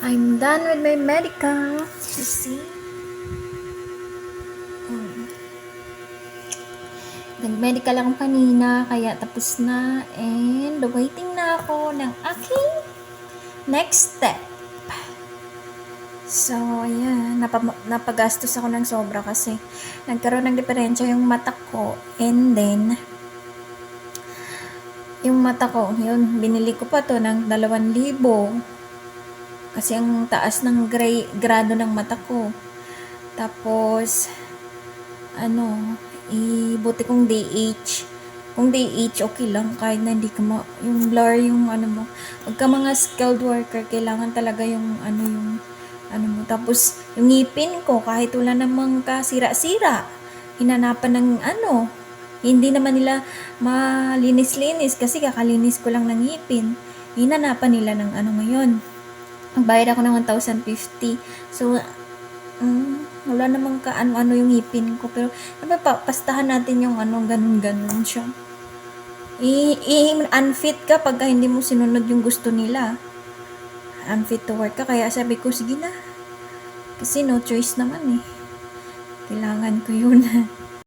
I'm done with my medical. You see? Nag-medical ako kanina, kaya tapos na. And waiting na ako ng aking next step. So, ayan. Napagastos ako ng sobra kasi nagkaroon ng diferensya yung mata ko. And then, yung mata ko, yun, binili ko pa to ng 2,000. Kasi ang taas ng grado ng mata ko. Tapos, buti kong DH. Kung DH, okay lang. Kahit na hindi ka yung blur, yung mo. Pagka mga skilled worker, kailangan talaga yung mo. Tapos, yung ngipin ko, kahit wala namang kasira-sira, hinanapan ng hindi naman nila malinis-linis kasi kakalinis ko lang ng ngipin. Hinanapan nila ng ngayon. Magbayad ako ng 1,050. So, wala namang ano yung ngipin ko. Pero, pastahan natin yung ganun-ganun siya. Unfit ka pagka hindi mo sinunod yung gusto nila. Unfit to work ka. Kaya sabi ko, sige na. Kasi no choice naman eh. Kailangan ko yun.